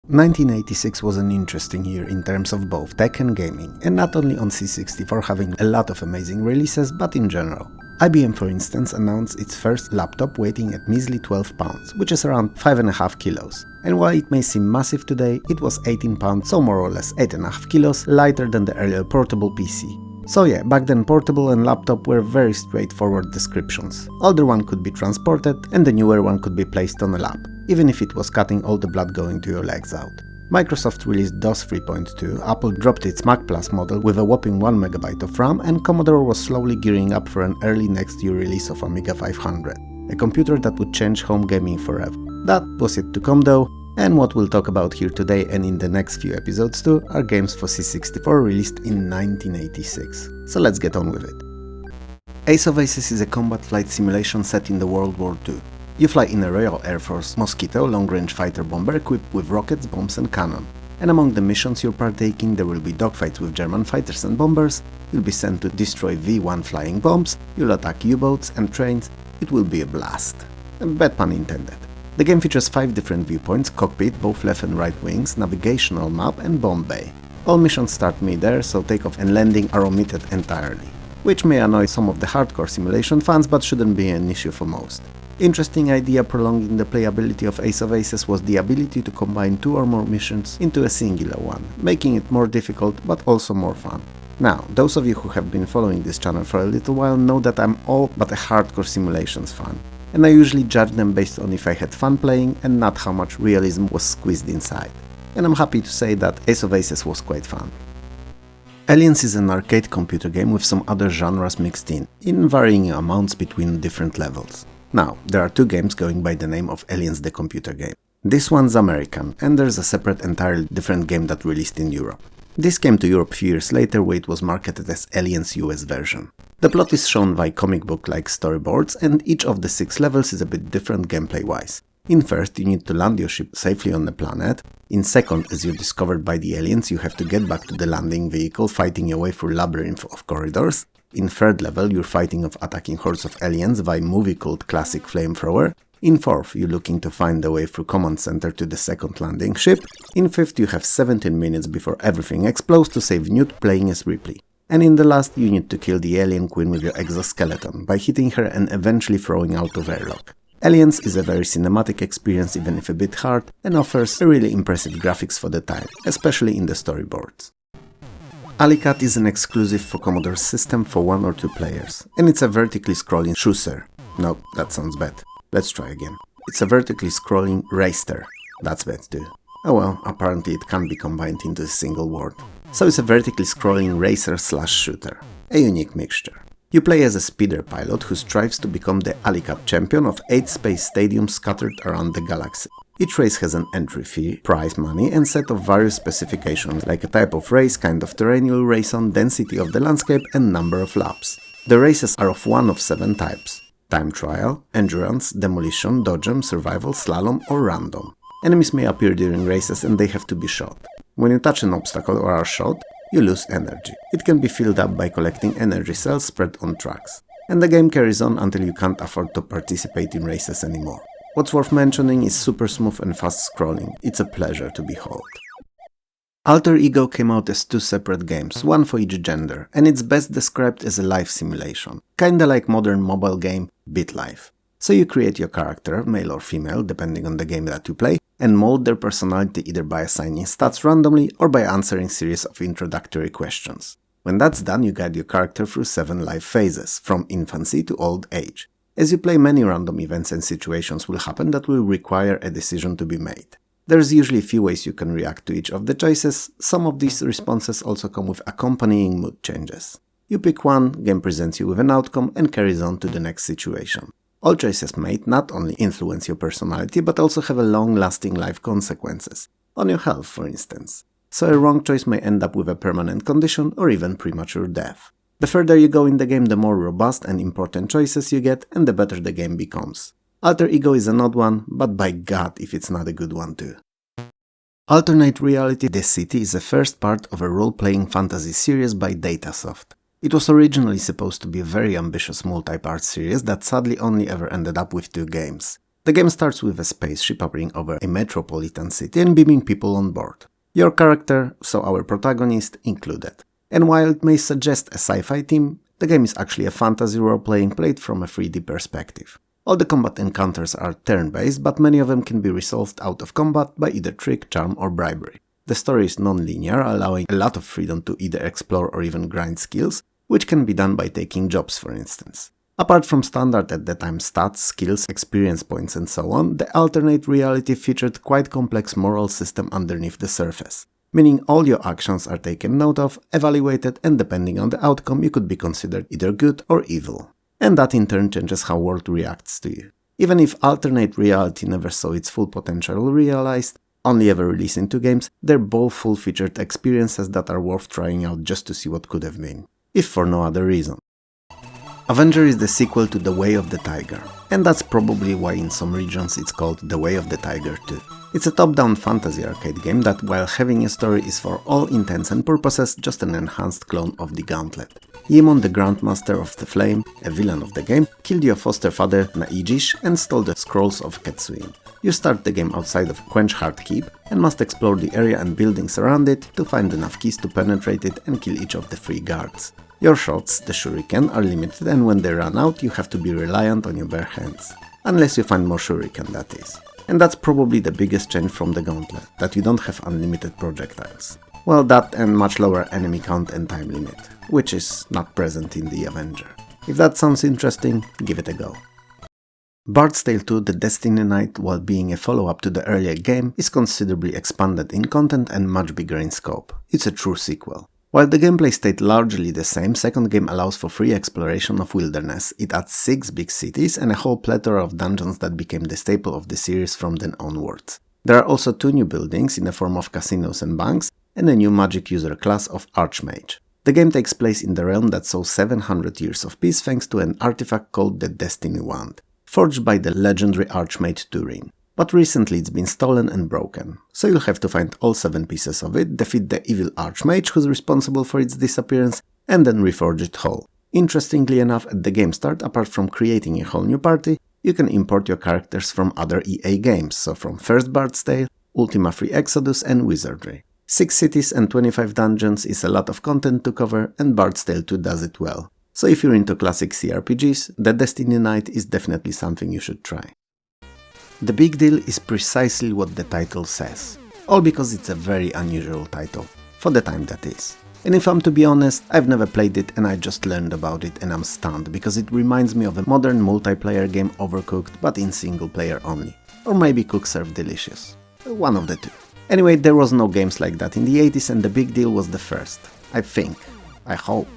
1986 was an interesting year in terms of both tech and gaming, and not only on C64 having a lot of amazing releases, but in general. IBM, for instance, announced its first laptop weighing at measly 12 pounds, which is around 5.5 kilos. And while it may seem massive today, it was 18 pounds, so more or less 8.5 kilos, lighter than the earlier portable PC. So yeah, back then portable and laptop were very straightforward descriptions. Older one could be transported, and the newer one could be placed on a lap, even if it was cutting all the blood going to your legs out. Microsoft released DOS 3.2, Apple dropped its Mac Plus model with a whopping 1MB of RAM, and Commodore was slowly gearing up for an early next year release of Amiga 500, a computer that would change home gaming forever. That was yet to come though, and what we'll talk about here today and in the next few episodes too are games for C64 released in 1986. So let's get on with it. Ace of Aces is a combat flight simulation set in the World War II. You fly in a Royal Air Force Mosquito long-range fighter bomber equipped with rockets, bombs and cannon. And among the missions you're partaking there will be dogfights with German fighters and bombers, you'll be sent to destroy V-1 flying bombs, you'll attack U-boats and trains. It will be a blast. Bad pun intended. The game features 5 different viewpoints, cockpit, both left and right wings, navigational map and bomb bay. All missions start mid-air, so takeoff and landing are omitted entirely. Which may annoy some of the hardcore simulation fans, but shouldn't be an issue for most. Interesting idea prolonging the playability of Ace of Aces was the ability to combine 2 or more missions into a singular one, making it more difficult but also more fun. Now, those of you who have been following this channel for a little while know that I'm all but a hardcore simulations fan, and I usually judge them based on if I had fun playing and not how much realism was squeezed inside. And I'm happy to say that Ace of Aces was quite fun. Aliens is an arcade computer game with some other genres mixed in varying amounts between different levels. Now, there are 2 games going by the name of Aliens the computer game. This one's American, and there's a separate entirely different game that released in Europe. This came to Europe a few years later where it was marketed as Aliens US version. The plot is shown by comic book-like storyboards, and each of the 6 levels is a bit different gameplay-wise. In first, you need to land your ship safely on the planet. In second, as you're discovered by the aliens, you have to get back to the landing vehicle, fighting your way through a labyrinth of corridors. In third level, you're fighting off attacking hordes of aliens via movie-called classic flamethrower. In fourth, you're looking to find the way through command center to the second landing ship. In fifth, you have 17 minutes before everything explodes to save Newt playing as Ripley. And in the last, you need to kill the alien queen with your exoskeleton by hitting her and eventually throwing out of airlock. Aliens is a very cinematic experience, even if a bit hard, and offers a really impressive graphics for the time, especially in the storyboards. Alleykat is an exclusive for Commodore system for 1 or 2 players, and it's a vertically scrolling shooter. No, that sounds bad. Let's try again. It's a vertically scrolling racer. That's bad too. Oh well, apparently it can be combined into a single word. So it's a vertically scrolling racer/shooter. A unique mixture. You play as a speeder pilot who strives to become the Alleykat champion of 8 space stadiums scattered around the galaxy. Each race has an entry fee, prize money and set of various specifications like a type of race, kind of terrain you'll race on, density of the landscape and number of laps. The races are of one of 7 types: time trial, endurance, demolition, dodgem, survival, slalom or random. Enemies may appear during races and they have to be shot. When you touch an obstacle or are shot, you lose energy. It can be filled up by collecting energy cells spread on tracks. And the game carries on until you can't afford to participate in races anymore. What's worth mentioning is super smooth and fast scrolling. It's a pleasure to behold. Alter Ego came out as 2 separate games, one for each gender, and it's best described as a life simulation, kinda like modern mobile game BitLife. So you create your character, male or female, depending on the game that you play, and mold their personality either by assigning stats randomly or by answering series of introductory questions. When that's done, you guide your character through 7 life phases, from infancy to old age. As you play, many random events and situations will happen that will require a decision to be made. There's usually a few ways you can react to each of the choices. Some of these responses also come with accompanying mood changes. You pick one, game presents you with an outcome and carries on to the next situation. All choices made not only influence your personality, but also have a long-lasting life consequences, on your health for instance. So a wrong choice may end up with a permanent condition or even premature death. The further you go in the game, the more robust and important choices you get, and the better the game becomes. Alter Ego is an odd one, but by God if it's not a good one too. Alternate Reality The City is the first part of a role-playing fantasy series by Datasoft. It was originally supposed to be a very ambitious multi-part series that sadly only ever ended up with 2 games. The game starts with a spaceship hovering over a metropolitan city and beaming people on board. Your character, so our protagonist, included. And while it may suggest a sci-fi theme, the game is actually a fantasy role-playing played from a 3D perspective. All the combat encounters are turn-based, but many of them can be resolved out of combat by either trick, charm or bribery. The story is non-linear, allowing a lot of freedom to either explore or even grind skills, which can be done by taking jobs, for instance. Apart from standard at the time stats, skills, experience points and so on, the alternate reality featured quite complex moral system underneath the surface, meaning all your actions are taken note of, evaluated, and depending on the outcome you could be considered either good or evil. And that in turn changes how world reacts to you. Even if alternate reality never saw its full potential realized, only ever released into games, they're both full-featured experiences that are worth trying out just to see what could have been, if for no other reason. Avenger is the sequel to The Way of the Tiger, and that's probably why in some regions it's called The Way of the Tiger too. It's a top-down fantasy arcade game that, while having a story, is for all intents and purposes just an enhanced clone of the Gauntlet. Yemon, the Grandmaster of the Flame, a villain of the game, killed your foster father Naijish and stole the scrolls of Ketsuin. You start the game outside of Quenchheart Keep and must explore the area and buildings around it to find enough keys to penetrate it and kill each of the 3 guards. Your shots, the shuriken, are limited, and when they run out you have to be reliant on your bare hands. Unless you find more shuriken, that is. And that's probably the biggest change from the Gauntlet, that you don't have unlimited projectiles. Well, that and much lower enemy count and time limit, which is not present in the Avenger. If that sounds interesting, give it a go. Bard's Tale 2: The Destiny Knight, while being a follow-up to the earlier game, is considerably expanded in content and much bigger in scope. It's a true sequel. While the gameplay stayed largely the same, second game allows for free exploration of wilderness. It adds 6 big cities and a whole plethora of dungeons that became the staple of the series from then onwards. There are also 2 new buildings in the form of casinos and banks, and a new magic user class of Archmage. The game takes place in the realm that saw 700 years of peace thanks to an artifact called the Destiny Wand, forged by the legendary Archmage Turin. But recently it's been stolen and broken, so you'll have to find all 7 pieces of it, defeat the evil Archmage who's responsible for its disappearance, and then reforge it whole. Interestingly enough, at the game start, apart from creating a whole new party, you can import your characters from other EA games, so from first Bard's Tale, Ultima 3 Exodus and Wizardry. 6 cities and 25 dungeons is a lot of content to cover, and Bard's Tale 2 does it well. So if you're into classic CRPGs, the Destiny Knight is definitely something you should try. The big deal is precisely what the title says, all because it's a very unusual title, for the time that is. And if I'm to be honest, I've never played it and I just learned about it and I'm stunned because it reminds me of a modern multiplayer game Overcooked but in single player only. Or maybe Cook Serve Delicious. One of the two. Anyway, there was no games like that in the 80s and the big deal was the first. I think. I hope.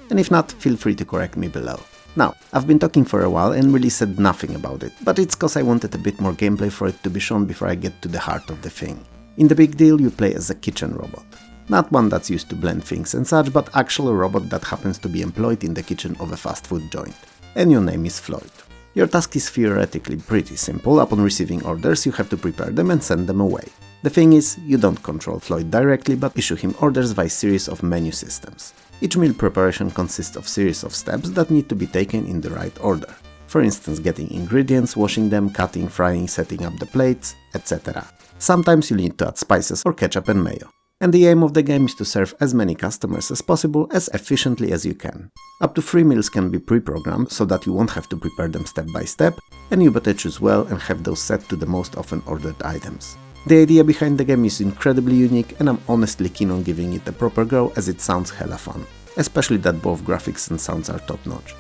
And if not, feel free to correct me below. Now, I've been talking for a while and really said nothing about it, but it's cause I wanted a bit more gameplay for it to be shown before I get to the heart of the thing. In the big deal you play as a kitchen robot. Not one that's used to blend things and such, but actually a robot that happens to be employed in the kitchen of a fast food joint. And your name is Floyd. Your task is theoretically pretty simple. Upon receiving orders you have to prepare them and send them away. The thing is, you don't control Floyd directly, but issue him orders via series of menu systems. Each meal preparation consists of series of steps that need to be taken in the right order. For instance, getting ingredients, washing them, cutting, frying, setting up the plates, etc. Sometimes you'll need to add spices or ketchup and mayo. And the aim of the game is to serve as many customers as possible as efficiently as you can. Up to 3 meals can be pre-programmed so that you won't have to prepare them step by step, and you better choose well and have those set to the most often ordered items. The idea behind the game is incredibly unique and I'm honestly keen on giving it a proper go as it sounds hella fun, especially that both graphics and sounds are top notch.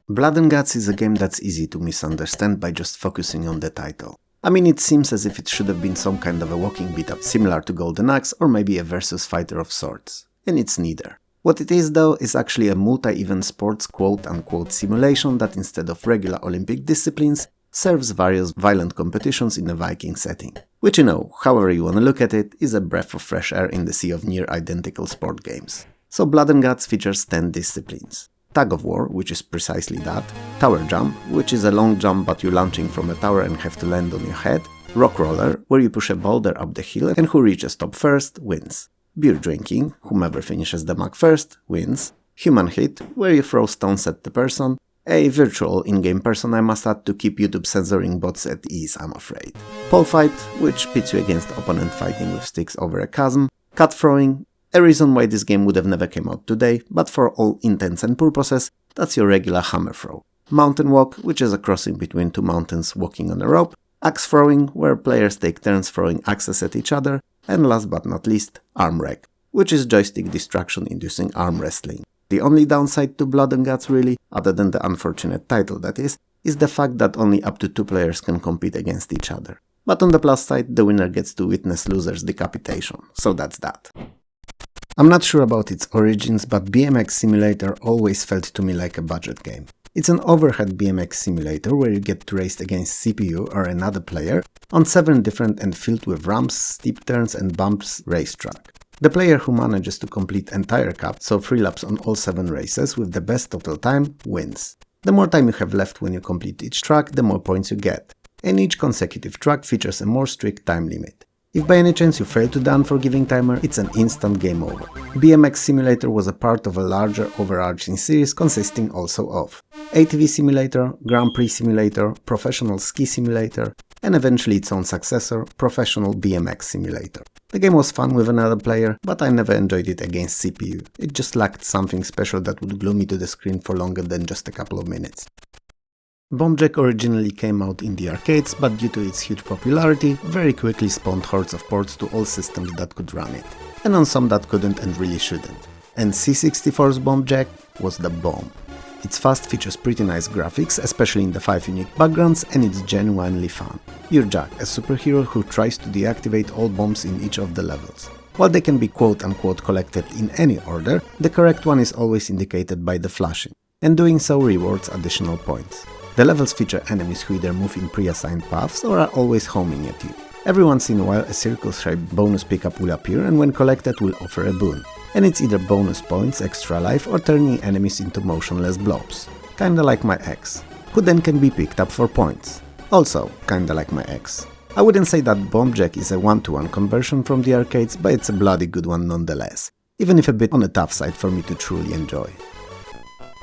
Blood and Guts is a game that's easy to misunderstand by just focusing on the title. I mean, it seems as if it should have been some kind of a walking beat-up similar to Golden Axe or maybe a versus fighter of sorts, and it's neither. What it is though is actually a multi-event sports quote-unquote simulation that instead of regular Olympic disciplines serves various violent competitions in a Viking setting. Which, you know, however you wanna look at it, is a breath of fresh air in the sea of near-identical sport games. So Blood and Guts features 10 disciplines. Tug of War, which is precisely that, Tower Jump, which is a long jump but you're launching from a tower and have to land on your head, Rock Roller, where you push a boulder up the hill and who reaches top first wins, Beer Drinking, whomever finishes the mug first wins, Human Hit, where you throw stones at the person, A virtual in-game person, I must add, to keep YouTube censoring bots at ease, I'm afraid. Pole fight, which pits you against opponent fighting with sticks over a chasm. Cat throwing, a reason why this game would have never came out today, but for all intents and purposes, that's your regular hammer throw. Mountain walk, which is a crossing between two mountains walking on a rope. Axe throwing, where players take turns throwing axes at each other. And last but not least, arm wreck, which is joystick distraction inducing arm wrestling. The only downside to Blood and Guts really, other than the unfortunate title that is the fact that only up to 2 players can compete against each other. But on the plus side, the winner gets to witness loser's decapitation, so that's that. I'm not sure about its origins, but BMX Simulator always felt to me like a budget game. It's an overhead BMX simulator where you get to race against CPU or another player on 7 different and filled with ramps, steep turns and bumps racetrack. The player who manages to complete entire cup, so 3 laps on all 7 races with the best total time, wins. The more time you have left when you complete each track, the more points you get. And each consecutive track features a more strict time limit. If by any chance you fail to the unforgiving timer, it's an instant game over. BMX Simulator was a part of a larger overarching series consisting also of ATV Simulator, Grand Prix Simulator, Professional Ski Simulator, and eventually its own successor, Professional BMX Simulator. The game was fun with another player, but I never enjoyed it against CPU. It just lacked something special that would glue me to the screen for longer than just a couple of minutes. Bombjack originally came out in the arcades, but due to its huge popularity, very quickly spawned hordes of ports to all systems that could run it, and on some that couldn't and really shouldn't. And C64's Bombjack was the bomb. It's fast, features pretty nice graphics, especially in the 5 unique backgrounds, and it's genuinely fun. You're Jack, a superhero who tries to deactivate all bombs in each of the levels. While they can be quote-unquote collected in any order, the correct one is always indicated by the flashing, and doing so rewards additional points. The levels feature enemies who either move in pre-assigned paths or are always homing at you. Every once in a while a circle-shaped bonus pickup will appear and when collected will offer a boon. And it's either bonus points, extra life or turning enemies into motionless blobs. Kinda like my ex, who then can be picked up for points. Also kinda like my ex. I wouldn't say that Bombjack is a one-to-one conversion from the arcades, but it's a bloody good one nonetheless, even if a bit on the tough side for me to truly enjoy.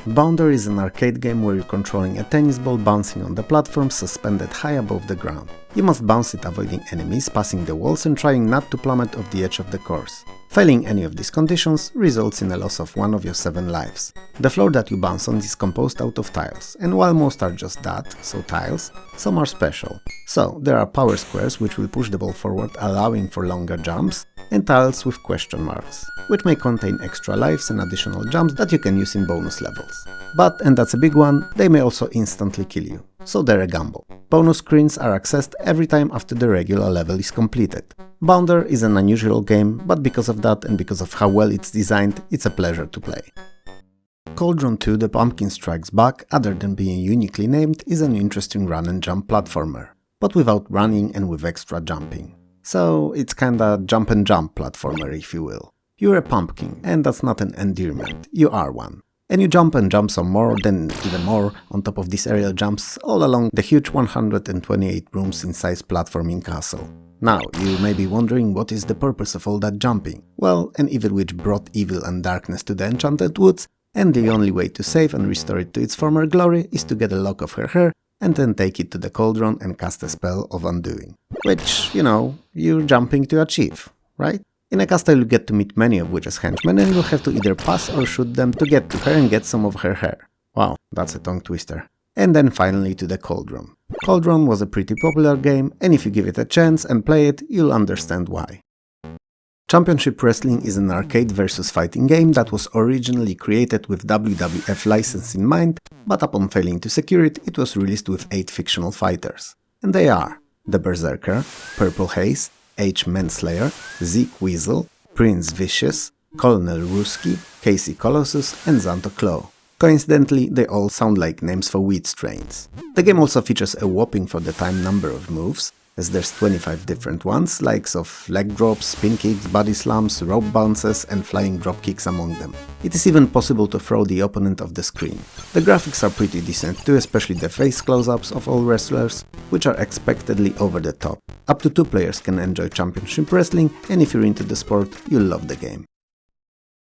Bounder is an arcade game where you're controlling a tennis ball bouncing on the platform suspended high above the ground. You must bounce it avoiding enemies, passing the walls and trying not to plummet off the edge of the course. Failing any of these conditions results in a loss of 1 of your 7 lives. The floor that you bounce on is composed out of tiles, and while most are just that, so tiles, some are special. So there are power squares which will push the ball forward allowing for longer jumps, and tiles with question marks, which may contain extra lives and additional jumps that you can use in bonus levels. But, and that's a big one, they may also instantly kill you, so they're a gamble. Bonus screens are accessed every time after the regular level is completed. Bounder is an unusual game, but because of that and because of how well it's designed, it's a pleasure to play. Cauldron 2 The Pumpkin Strikes Back, other than being uniquely named, is an interesting run and jump platformer, but without running and with extra jumping. So it's kinda jump and jump platformer, if you will. You're a pumpkin, and that's not an endearment, you are one. And you jump and jump some more, then even more, on top of these aerial jumps, all along the huge 128 rooms in size platforming castle. Now, you may be wondering what is the purpose of all that jumping. Well, an evil witch brought evil and darkness to the Enchanted Woods, and the only way to save and restore it to its former glory is to get a lock of her hair and then take it to the cauldron and cast a spell of undoing. Which, you know, you're jumping to achieve, right? In a castle you'll get to meet many of Witch's henchmen and you'll have to either pass or shoot them to get to her and get some of her hair. Wow, that's a tongue twister. And then finally to the Cauldron. Cauldron was a pretty popular game, and if you give it a chance and play it, you'll understand why. Championship Wrestling is an arcade versus fighting game that was originally created with WWF license in mind, but upon failing to secure it, it was released with 8 fictional fighters. And they are the Berserker, Purple Haze, H. Manslayer, Zeke Weasel, Prince Vicious, Colonel Ruski, Casey Colossus and Xanto Claw. Coincidentally, they all sound like names for wheat strains. The game also features a whopping for the time number of moves, as there's 25 different ones, likes of leg drops, spin kicks, body slams, rope bounces and flying drop kicks among them. It is even possible to throw the opponent off the screen. The graphics are pretty decent too, especially the face close-ups of all wrestlers, which are expectedly over the top. Up to 2 players can enjoy Championship Wrestling, and if you're into the sport, you'll love the game.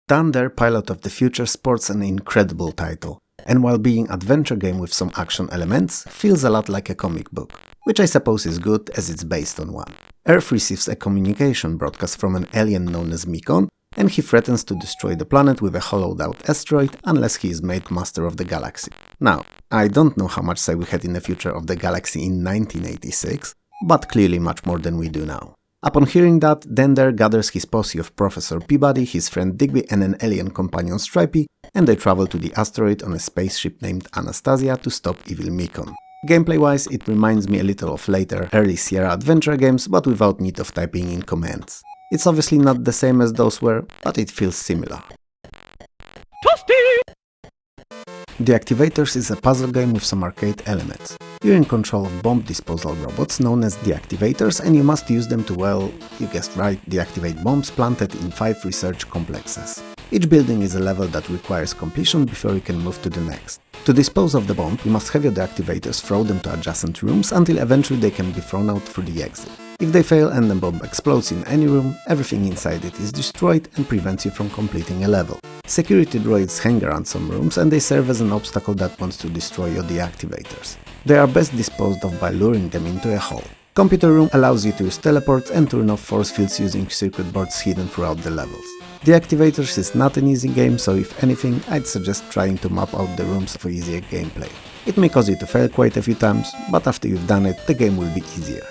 Thunder, Pilot of the Future sports an incredible title. and while being an adventure game with some action elements, feels a lot like a comic book, which I suppose is good as it's based on one. Earth receives a communication broadcast from an alien known as Mekon, and he threatens to destroy the planet with a hollowed-out asteroid unless he is made master of the galaxy. Now, I don't know how much say we had in the future of the galaxy in 1986, but clearly much more than we do now. Upon hearing that, Dender gathers his posse of Professor Peabody, his friend Digby and an alien companion Stripey, and they travel to the asteroid on a spaceship named Anastasia to stop evil Mekon. Gameplay-wise, it reminds me a little of later early Sierra adventure games, but without need of typing in commands. It's obviously not the same as those were, but it feels similar. Deactivators is a puzzle game with some arcade elements. You're in control of bomb disposal robots known as Deactivators, and you must use them to, well, you guessed right, deactivate bombs planted in 5 research complexes. Each building is a level that requires completion before you can move to the next. To dispose of the bomb, you must have your Deactivators throw them to adjacent rooms until eventually they can be thrown out through the exit. If they fail and the bomb explodes in any room, everything inside it is destroyed and prevents you from completing a level. Security droids hang around some rooms and they serve as an obstacle that wants to destroy your Deactivators. They are best disposed of by luring them into a hole. Computer room allows you to use teleports and turn off force fields using circuit boards hidden throughout the levels. Deactivators is not an easy game, so if anything, I'd suggest trying to map out the rooms for easier gameplay. It may cause you to fail quite a few times, but after you've done it, the game will be easier.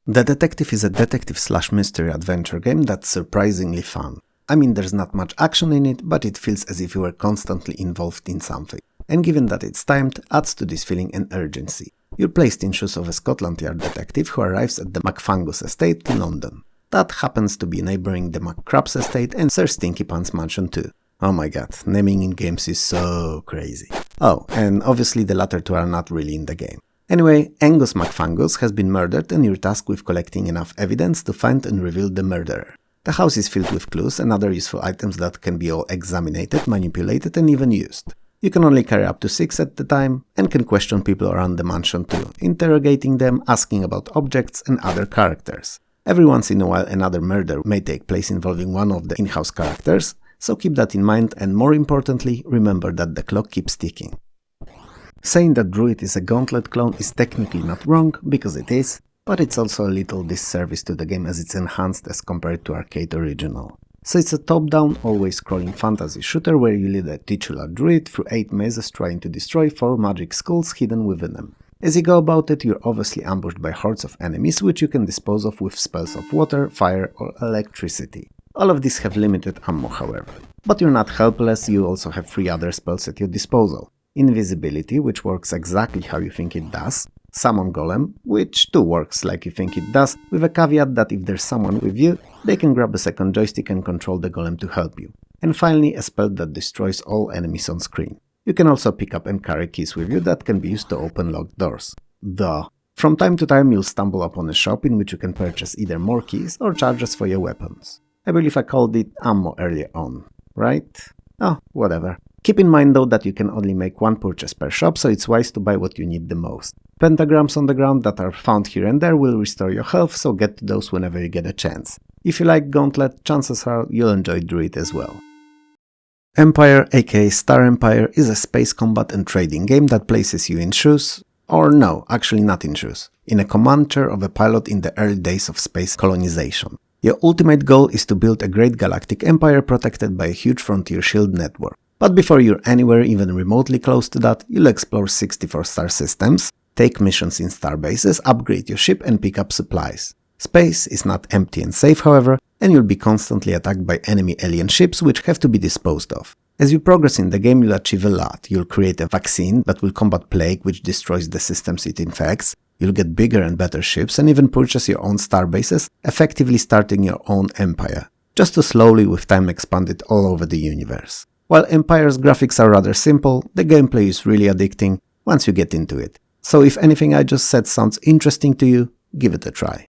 The Detective is a detective/mystery adventure game that's surprisingly fun. I mean, there's not much action in it, but it feels as if you were constantly involved in something. And given that it's timed, adds to this feeling an urgency. You're placed in shoes of a Scotland Yard detective who arrives at the McFangus estate in London. That happens to be neighboring the McCrabs estate and Sir Stinky Pants mansion too. Oh my god, naming in games is so crazy. Oh, and obviously the latter two are not really in the game. Anyway, Angus McFangus has been murdered and you're tasked with collecting enough evidence to find and reveal the murderer. The house is filled with clues and other useful items that can be all examined, manipulated and even used. You can only carry up to 6 at the time and can question people around the mansion too, interrogating them, asking about objects and other characters. Every once in a while another murder may take place involving one of the in-house characters, so keep that in mind and more importantly, remember that the clock keeps ticking. Saying that Druid is a Gauntlet clone is technically not wrong, because it is, but it's also a little disservice to the game as it's enhanced as compared to arcade original. So it's a top-down, always scrolling fantasy shooter where you lead a titular druid through 8 mazes trying to destroy 4 magic skulls hidden within them. As you go about it, you're obviously ambushed by hordes of enemies which you can dispose of with spells of water, fire or electricity. All of these have limited ammo however. But you're not helpless, you also have 3 other spells at your disposal. Invisibility, which works exactly how you think it does. Summon Golem, which too works like you think it does, with a caveat that if there's someone with you, they can grab a second joystick and control the golem to help you. And finally, a spell that destroys all enemies on screen. You can also pick up and carry keys with you that can be used to open locked doors. Duh. From time to time you'll stumble upon a shop in which you can purchase either more keys or charges for your weapons. I believe I called it ammo earlier on, right? Oh, whatever. Keep in mind though that you can only make 1 purchase per shop, so it's wise to buy what you need the most. Pentagrams on the ground that are found here and there will restore your health, so get to those whenever you get a chance. If you like Gauntlet, chances are you'll enjoy Druid as well. Empire, aka Star Empire, is a space combat and trading game that places you in shoes, or no, actually not in shoes, in a command chair of a pilot in the early days of space colonization. Your ultimate goal is to build a great galactic empire protected by a huge frontier shield network. But before you're anywhere even remotely close to that, you'll explore 64 star systems, take missions in star bases, upgrade your ship and pick up supplies. Space is not empty and safe however, and you'll be constantly attacked by enemy alien ships which have to be disposed of. As you progress in the game you'll achieve a lot. You'll create a vaccine that will combat plague which destroys the systems it infects, you'll get bigger and better ships and even purchase your own star bases, effectively starting your own empire, just to slowly with time expand it all over the universe. While Empire's graphics are rather simple, the gameplay is really addicting once you get into it. So if anything I just said sounds interesting to you, give it a try.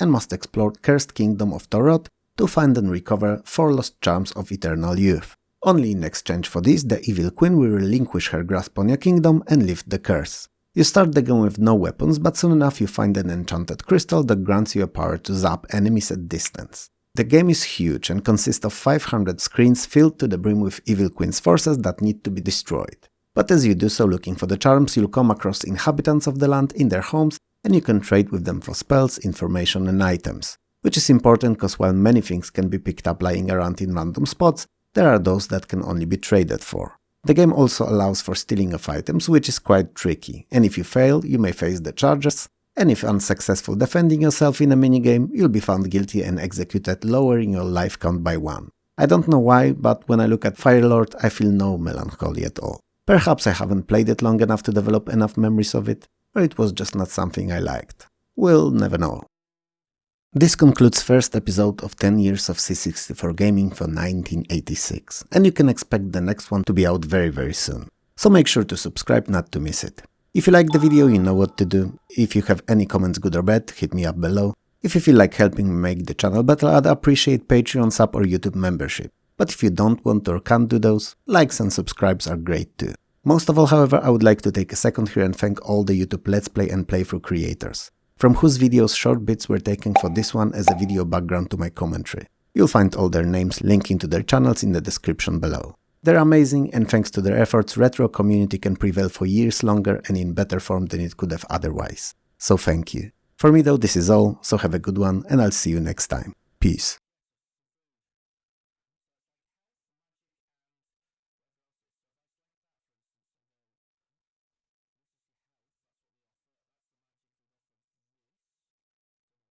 And must explore Cursed Kingdom of Torod to find and recover 4 lost charms of eternal youth. Only in exchange for this, the evil queen will relinquish her grasp on your kingdom and lift the curse. You start the game with no weapons, but soon enough you find an enchanted crystal that grants you a power to zap enemies at distance. The game is huge and consists of 500 screens filled to the brim with Evil Queen's forces that need to be destroyed. But as you do so looking for the charms, you'll come across inhabitants of the land in their homes, and you can trade with them for spells, information and items. Which is important because while many things can be picked up lying around in random spots, there are those that can only be traded for. The game also allows for stealing of items, which is quite tricky, and if you fail, you may face the charges, and if unsuccessful defending yourself in a minigame, you'll be found guilty and executed, lowering your life count by 1. I don't know why, but when I look at Firelord, I feel no melancholy at all. Perhaps I haven't played it long enough to develop enough memories of it, or it was just not something I liked. We'll never know. This concludes first episode of 10 Years of C64 Gaming for 1986, and you can expect the next one to be out very soon. So make sure to subscribe not to miss it. If you like the video, you know what to do. If you have any comments good or bad, hit me up below. If you feel like helping me make the channel better, I'd appreciate Patreon sub or YouTube membership. But if you don't want or can't do those, likes and subscribes are great too. Most of all, however, I would like to take a second here and thank all the YouTube Let's Play and Playthrough creators, from whose videos short bits were taken for this one as a video background to my commentary. You'll find all their names linking to their channels in the description below. They're amazing, and thanks to their efforts, retro community can prevail for years longer and in better form than it could have otherwise. So thank you. For me though, this is all, so have a good one, and I'll see you next time. Peace.